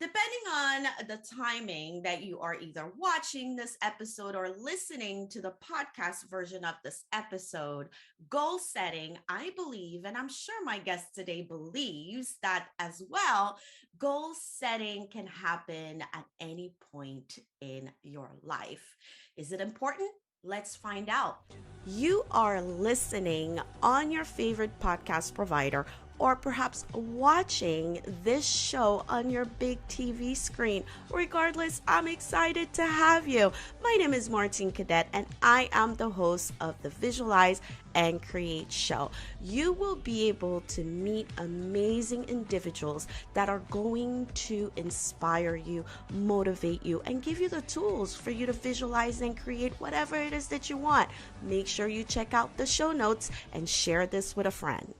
Depending on the timing that you are either watching this episode or listening to the podcast version of this episode, goal setting, I believe, and I'm sure my guest today believes that as well, goal setting can happen at any point in your life. Is it important? Let's find out. You are listening on your favorite podcast provider, or perhaps watching this show on your big TV screen. Regardless, I'm excited to have you. My name is Martine Cadet, and I am the host of the Visualize and Create show. You will be able to meet amazing individuals that are going to inspire you, motivate you, and give you the tools for you to visualize and create whatever it is that you want. Make sure you check out the show notes and share this with a friend.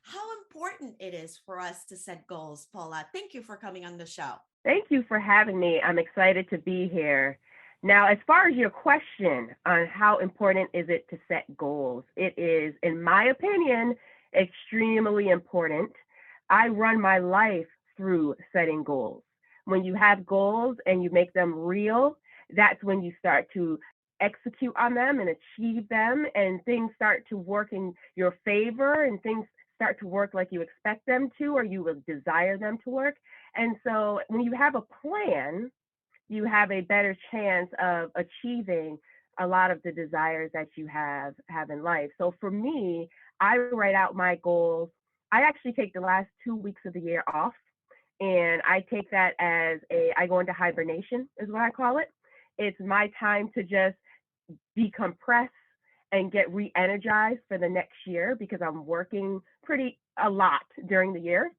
How important it is for us to set goals, Paula. Thank you for coming on the show. Thank you for having me. I'm excited to be here. Now, as far as your question on how important is it to set goals, it is, in my opinion, extremely important. I run my life through setting goals. When you have goals and you make them real, that's when you start to execute on them and achieve them, and things start to work in your favor, and things start to work like you expect them to, or you will desire them to work. And so when you have a plan, you have a better chance of achieving a lot of the desires that you have in life. So for me, I write out my goals. I actually take the last 2 weeks of the year off, and I take that as I go into hibernation, is what I call it. It's my time to just decompress and get re-energized for the next year, because I'm working a lot during the year.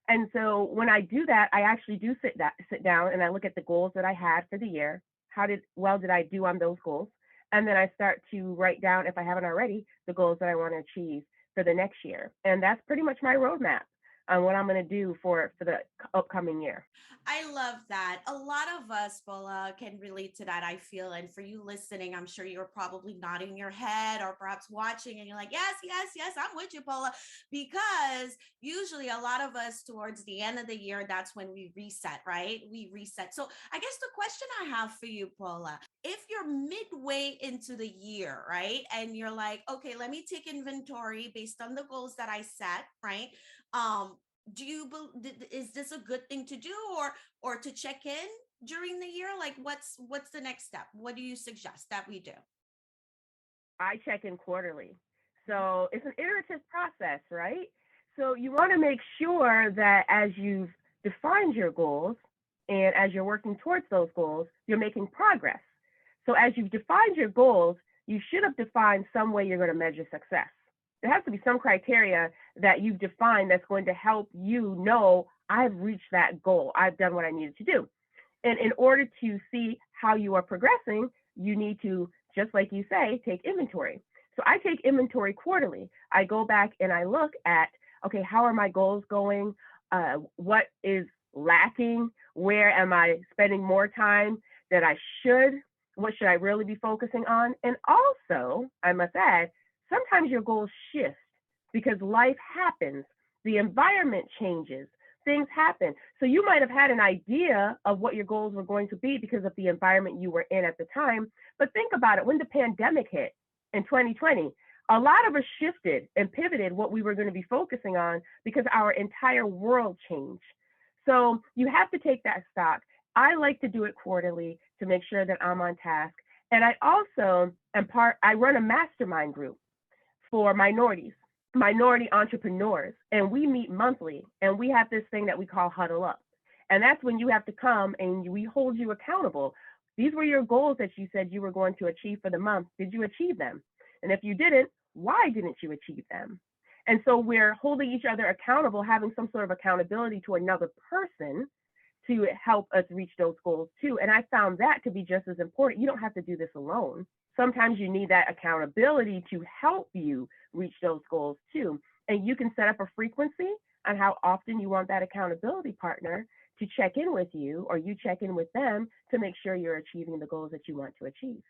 And so when I do that, I actually do sit down and I look at the goals that I had for the year. Did I do on those goals? And then I start to write down, if I haven't already, the goals that I want to achieve for the next year. And that's pretty much my roadmap on what I'm going to do for the upcoming year. I love that. A lot of us, Paula, can relate to that, I feel. And for you listening, I'm sure you're probably nodding your head or perhaps watching and you're like, yes, yes, yes, I'm with you, Paula. Because usually a lot of us towards the end of the year, that's when we reset, right? We reset. So I guess the question I have for you, Paula, if you're midway into the year, right? And you're like, okay, let me take inventory based on the goals that I set, right? Um, is this a good thing to do, or to check in during the year? Like what's the next step? What do you suggest that we do? I check in quarterly. So it's an iterative process, right? So you want to make sure that as you've defined your goals and as you're working towards those goals, you're making progress. So as you've defined your goals, you should have defined some way you're going to measure success. There has to be some criteria that you've defined that's going to help you know, I've reached that goal. I've done what I needed to do. And in order to see how you are progressing, you need to, just like you say, take inventory. So I take inventory quarterly. I go back and I look at, okay, how are my goals going? What is lacking? Where am I spending more time than I should? What should I really be focusing on? And also, I must add, sometimes your goals shift because life happens. The environment changes. Things happen. So you might have had an idea of what your goals were going to be because of the environment you were in at the time. But think about it. When the pandemic hit in 2020, a lot of us shifted and pivoted what we were going to be focusing on because our entire world changed. So you have to take that stock. I like to do it quarterly to make sure that I'm on task. And I also I run a mastermind group for minority entrepreneurs, and we meet monthly, and we have this thing that we call Huddle Up. And that's when you have to come and we hold you accountable. These were your goals that you said you were going to achieve for the month. Did you achieve them? And if you didn't, why didn't you achieve them? And so we're holding each other accountable, having some sort of accountability to another person to help us reach those goals too. And I found that to be just as important. You don't have to do this alone. Sometimes you need that accountability to help you reach those goals too. And you can set up a frequency on how often you want that accountability partner to check in with you, or you check in with them to make sure you're achieving the goals that you want to achieve.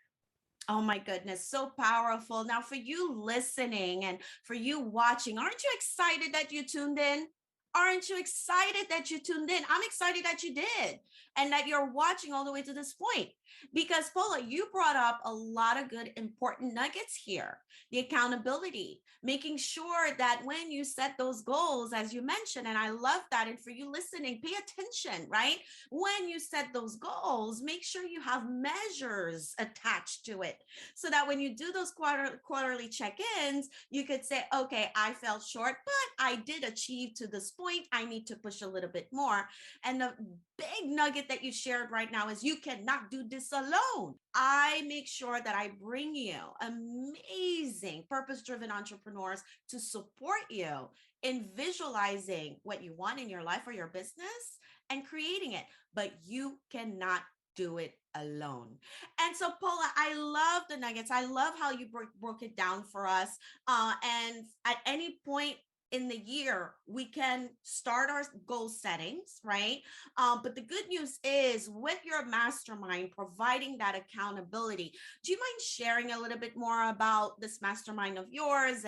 Oh my goodness, so powerful. Now, for you listening and for you watching, aren't you excited that you tuned in? Aren't you excited that you tuned in? I'm excited that you did and that you're watching all the way to this point. Because Paula, you brought up a lot of good, important nuggets here. The accountability, making sure that when you set those goals, as you mentioned, and I love that. And for you listening, pay attention, right? When you set those goals, make sure you have measures attached to it so that when you do those quarterly check-ins, you could say, okay, I fell short, but I did achieve to this point. I need to push a little bit more. And the big nugget that you shared right now is you cannot do this alone. I make sure that I bring you amazing purpose-driven entrepreneurs to support you in visualizing what you want in your life or your business and creating it, but you cannot do it alone. And so, Paula, I love the nuggets. I love how you broke it down for us. And at any point in the year, we can start our goal settings, right? But the good news is with your mastermind providing that accountability. Do you mind sharing a little bit more about this mastermind of yours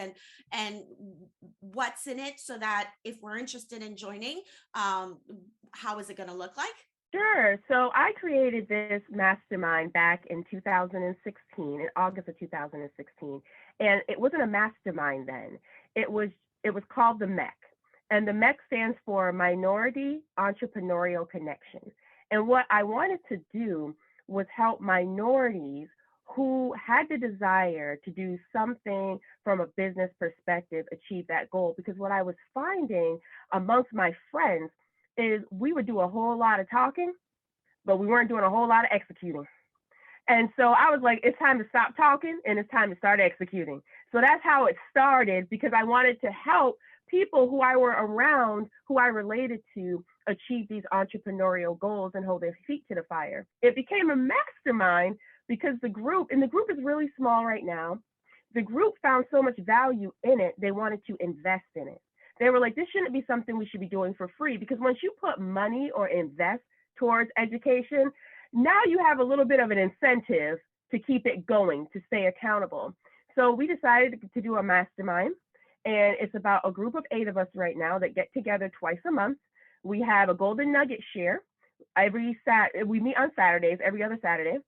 and what's in it so that if we're interested in joining, how is it going to look like? Sure. So I created this mastermind back in 2016, in August of 2016, and it wasn't a mastermind then. It was called the MEC, and the MEC stands for Minority Entrepreneurial Connection. And what I wanted to do was help minorities who had the desire to do something from a business perspective achieve that goal. Because what I was finding amongst my friends is we would do a whole lot of talking, but we weren't doing a whole lot of executing. And so I was like, it's time to stop talking and it's time to start executing. So that's how it started, because I wanted to help people who I were around, who I related to, achieve these entrepreneurial goals and hold their feet to the fire. It became a mastermind because the group is really small right now. The group found so much value in it, they wanted to invest in it. They were like, this shouldn't be something we should be doing for free, because once you put money or invest towards education, now you have a little bit of an incentive to keep it going, to stay accountable. So we decided to do a mastermind, and it's about a group of 8 of us right now that get together twice a month. We have a golden nugget share. We meet on Saturdays, every other Saturday.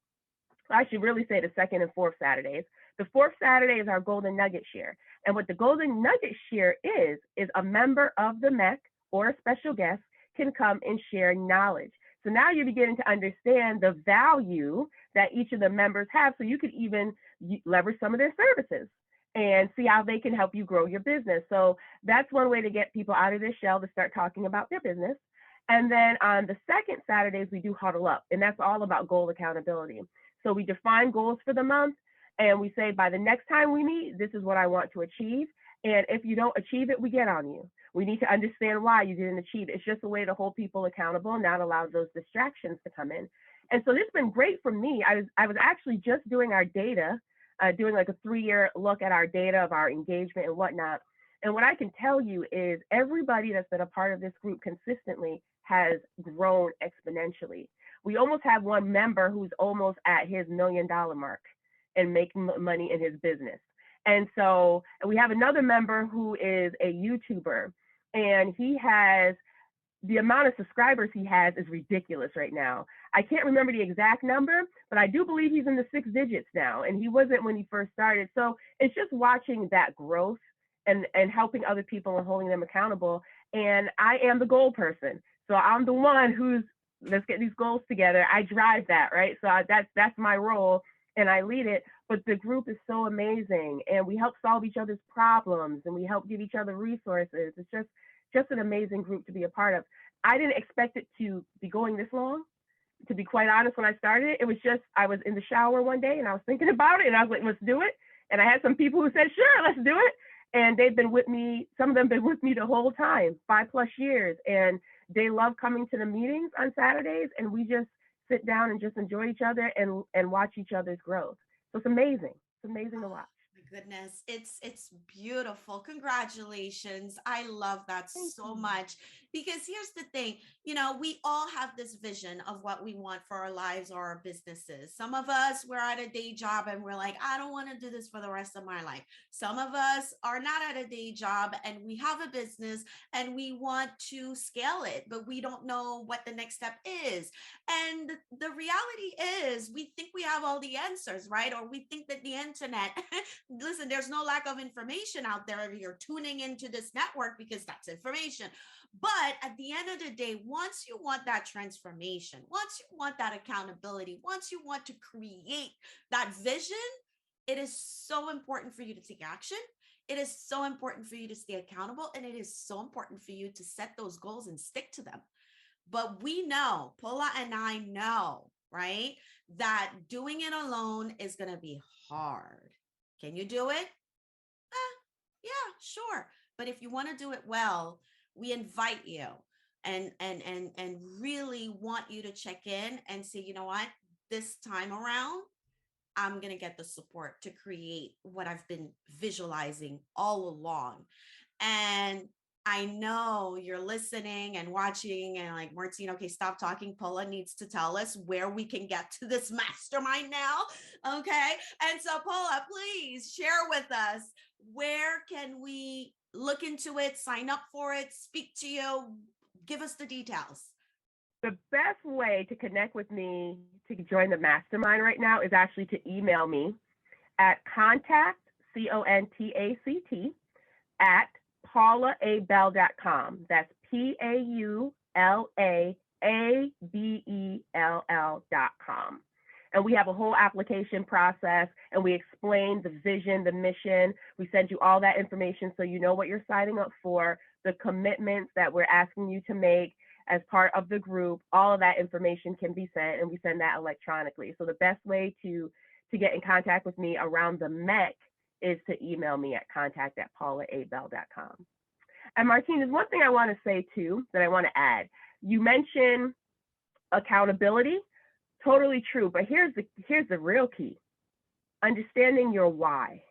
I should really say the second and fourth Saturdays. The fourth Saturday is our golden nugget share. And what the golden nugget share is a member of the MEC or a special guest can come and share knowledge. So now you're beginning to understand the value that each of the members have. So you could even leverage some of their services and see how they can help you grow your business. So that's one way to get people out of their shell, to start talking about their business. And then on the second Saturdays, we do huddle up, and that's all about goal accountability. So we define goals for the month, and we say, by the next time we meet, this is what I want to achieve. And if you don't achieve it, we get on you. We need to understand why you didn't achieve it. It's just a way to hold people accountable and not allow those distractions to come in. And so this has been great for me. I was actually just doing our data, doing like a 3-year look at our data of our engagement and whatnot. And what I can tell you is everybody that's been a part of this group consistently has grown exponentially. We almost have one member who's almost at his $1 million mark and making money in his business. And so we have another member who is a YouTuber, and he has, the amount of subscribers he has is ridiculous right now. I can't remember the exact number, but I do believe he's in the 6 digits now, and he wasn't when he first started. So it's just watching that growth and helping other people and holding them accountable. And I am the goal person. So I'm the one who's, let's get these goals together. I drive that, right? So that's my role, and I lead it. But the group is so amazing, and we help solve each other's problems, and we help give each other resources. It's just an amazing group to be a part of. I didn't expect it to be going this long. To be quite honest, when I started it was just, I was in the shower one day and I was thinking about it, and I was like, let's do it. And I had some people who said, sure, let's do it. And they've been with me, some of them been with me the whole time, 5+ years. And they love coming to the meetings on Saturdays, and we just sit down and just enjoy each other and watch each other's growth. So it's amazing. It's amazing to watch. My goodness, it's beautiful. Congratulations. I love that Thank so you. much. Because here's the thing, we all have this vision of what we want for our lives or our businesses. Some of us, we're at a day job and we're like, I don't want to do this for the rest of my life. Some of us are not at a day job and we have a business and we want to scale it, but we don't know what the next step is. And the reality is, we think we have all the answers, right? Or we think that the internet, listen, there's no lack of information out there if you're tuning into this network, because that's information. But at the end of the day, once you want that transformation, once you want that accountability, once you want to create that vision, it is so important for you to take action. It is so important for you to stay accountable. And it is so important for you to set those goals and stick to them. But we know, Paula and I know, right, that doing it alone is going to be hard. Can you do it? Yeah, sure. But if you want to do it well, we invite you and really want you to check in and say, you know what, this time around, I'm going to get the support to create what I've been visualizing all along. And I know you're listening and watching and like, Martine, okay, stop talking. Paula needs to tell us where we can get to this mastermind now. Okay. And so Paula, please share with us, where can we look into it, sign up for it, speak to you, give us the details. The best way to connect with me to join the mastermind right now is actually to email me at contact, CONTACT, at paulaabell.com. That's PAULAABELL.com. And we have a whole application process, and we explain the vision, the mission. We send you all that information so you know what you're signing up for, the commitments that we're asking you to make as part of the group. All of that information can be sent, and we send that electronically. So the best way to get in contact with me around the MEC is to email me at contact@paulaabell.com. And Martine, there's one thing I want to say too that I want to add. You mentioned accountability. Totally true, but here's the real key: understanding your why.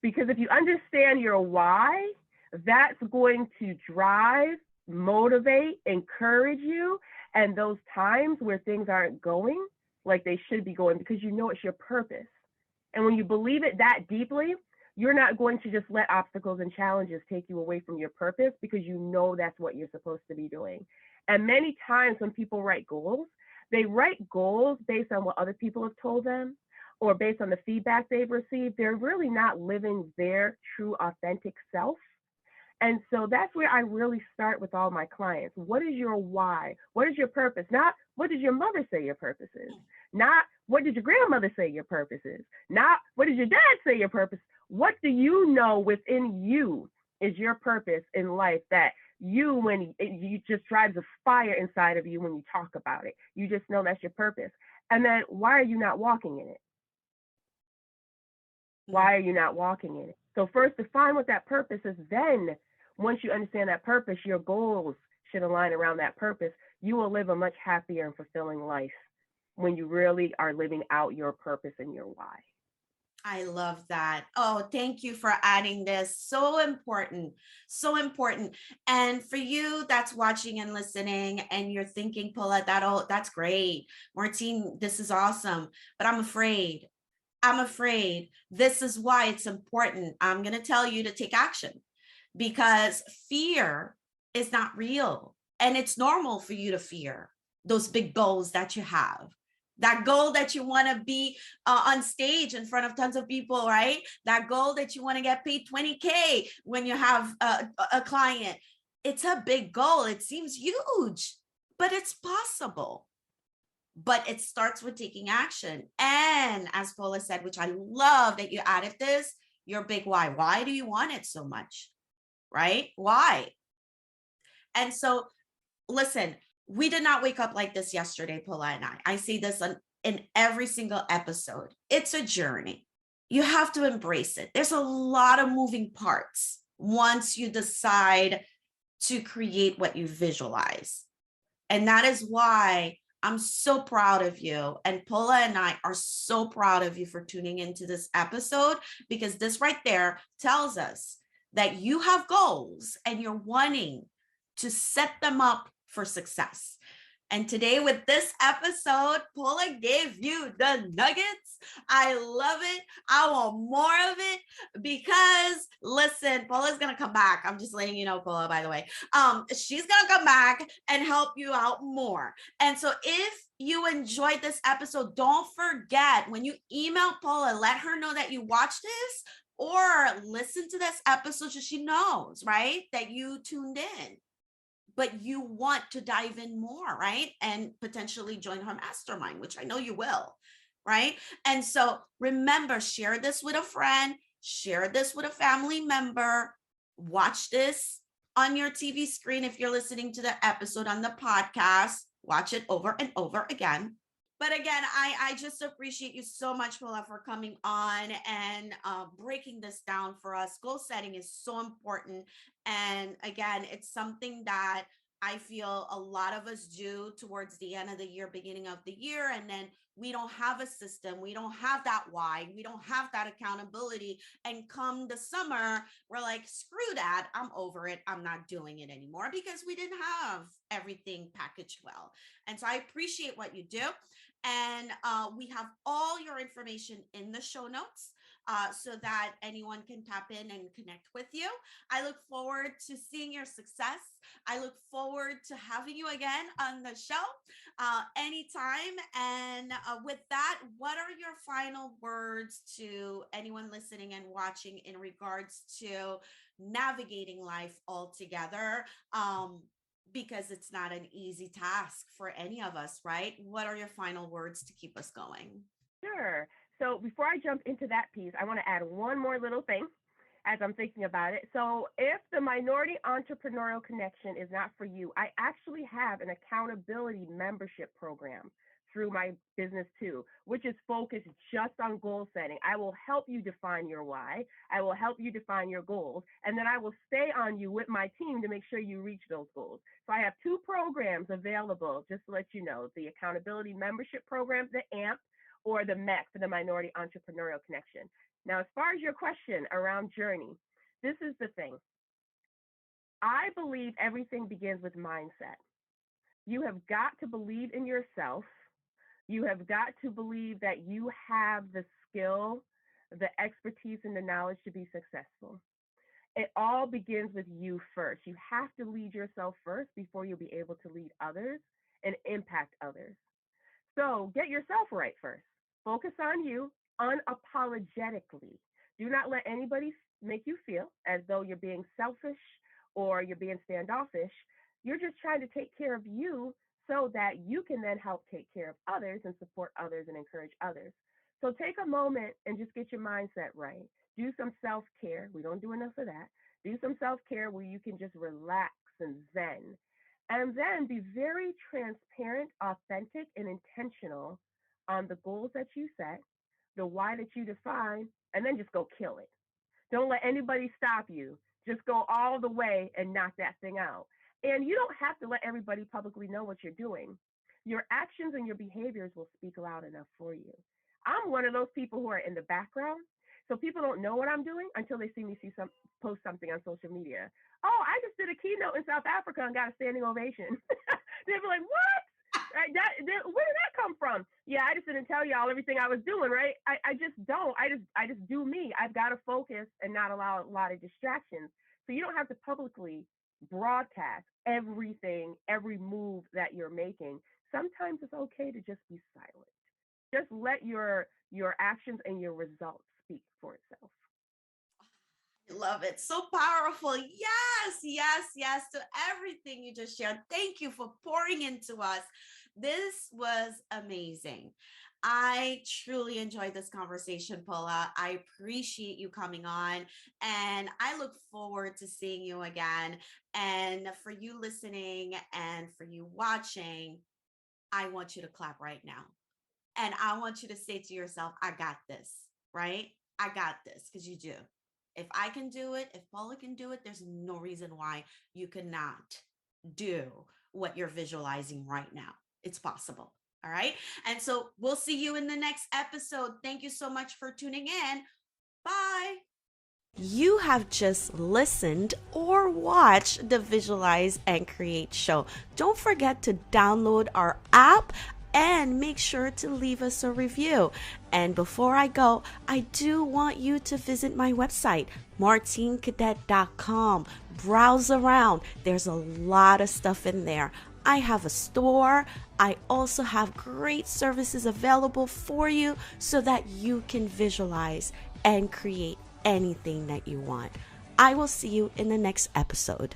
Because if you understand your why, that's going to drive, motivate, encourage you. And those times where things aren't going like they should be going, because you know it's your purpose. And when you believe it that deeply, you're not going to just let obstacles and challenges take you away from your purpose, because you know that's what you're supposed to be doing. And many times when people write goals, they write goals based on what other people have told them or based on the feedback they've received. They're really not living their true, authentic self. And so that's where I really start with all my clients. What is your why? What is your purpose? Not what did your mother say your purpose is? Not what did your grandmother say your purpose is? Not what did your dad say your purpose? What do you know within you is your purpose in life, that you just drives a fire inside of you when you talk about it? You just know that's your purpose. And then why are you not walking in it? Why are you not walking in it? So first define what that purpose is. Then once you understand that purpose, your goals should align around that purpose. You will live a much happier and fulfilling life when you really are living out your purpose and your why. I love that. Oh, thank you for adding this. So important. So important. And for you that's watching and listening and you're thinking, Paula, that's great. Martine, this is awesome. But I'm afraid. This is why it's important. I'm going to tell you to take action, because fear is not real. And it's normal for you to fear those big goals that you have. That goal that you want to be on stage in front of tons of people, right? That goal that you want to get paid $20K when you have a client. It's a big goal. It seems huge, but it's possible. But it starts with taking action. And as Paula said, which I love that you added this, your big why. Why do you want it so much, right? Why? And so, listen, we did not wake up like this yesterday, Paula and I. I see this in every single episode. It's a journey. You have to embrace it. There's a lot of moving parts once you decide to create what you visualize. And that is why I'm so proud of you. And Paula and I are so proud of you for tuning into this episode, because this right there tells us that you have goals and you're wanting to set them up for success. And today, with this episode, Paula gave you the nuggets. I love it. I want more of it because, listen, Paula's gonna come back. I'm just letting you know, Paula, by the way. She's gonna come back and help you out more. And so, if you enjoyed this episode, don't forget when you email Paula, let her know that you watched this or listen to this episode so she knows, right, that you tuned in, but you want to dive in more, right? And potentially join her mastermind, which I know you will, right? And so remember, share this with a friend, share this with a family member, watch this on your TV screen. If you're listening to the episode on the podcast, watch it over and over again. But again, I just appreciate you so much, Paula, for coming on and breaking this down for us. Goal setting is so important. And again, it's something that I feel a lot of us do towards the end of the year, beginning of the year. And then we don't have a system. We don't have that why. We don't have that accountability. And come the summer, we're like, screw that. I'm over it. I'm not doing it anymore because we didn't have everything packaged well. And so I appreciate what you do. And we have all your information in the show notes so that anyone can tap in and connect with you. I look forward to seeing your success. I look forward to having you again on the show anytime. And with that, what are your final words to anyone listening and watching in regards to navigating life altogether? Because it's not an easy task for any of us, right? What are your final words to keep us going? Sure. So before I jump into that piece, I want to add one more little thing as I'm thinking about it. So if the Minority Entrepreneurial Connection is not for you, I actually have an accountability membership program through my business too, which is focused just on goal setting. I will help you define your why. I will help you define your goals, and then I will stay on you with my team to make sure you reach those goals. So I have two programs available, just to let you know, the accountability membership program, the AMP, or the MEC for the Minority Entrepreneurial Connection. Now, as far as your question around journey, this is the thing. I believe everything begins with mindset. You have got to believe in yourself. You have got to believe that you have the skill, the expertise, and the knowledge to be successful. It all begins with you first. You have to lead yourself first before you'll be able to lead others and impact others. So get yourself right first. Focus on you unapologetically. Do not let anybody make you feel as though you're being selfish or you're being standoffish. You're just trying to take care of you so that you can then help take care of others and support others and encourage others. So take a moment and just get your mindset right. Do some self care. We don't do enough of that. Do some self care where you can just relax and zen. And then be very transparent, authentic, and intentional on the goals that you set, the why that you define, and then just go kill it. Don't let anybody stop you. Just go all the way and knock that thing out. And you don't have to let everybody publicly know what you're doing. Your actions and your behaviors will speak loud enough for you. I'm one of those people who are in the background. So people don't know what I'm doing until they see me post something on social media. Oh, I just did a keynote in South Africa and got a standing ovation. They'd be like, what? Right? Where did that come from? Yeah, I just didn't tell y'all everything I was doing, right? I just don't. I just do me. I've got to focus and not allow a lot of distractions. So you don't have to publicly broadcast everything, every move that you're making. Sometimes it's okay to just be silent. Just let your actions and your results speak for itself. Love it. So powerful. Yes, yes, yes to everything you just shared. Thank you for pouring into us. This was amazing. I truly enjoyed this conversation, Paula. I appreciate you coming on, and I look forward to seeing you again. And for you listening and for you watching, I want you to clap right now. And I want you to say to yourself, I got this, right? I got this, because you do. If I can do it, if Paula can do it, there's no reason why you cannot do what you're visualizing right now. It's possible. All right. And so we'll see you in the next episode. Thank you so much for tuning in. Bye. You have just listened or watched the Visualize and Create show. Don't forget to download our app and make sure to leave us a review. And before I go, I do want you to visit my website, martinecadet.com. Browse around. There's a lot of stuff in there. I have a store. I also have great services available for you so that you can visualize and create anything that you want. I will see you in the next episode.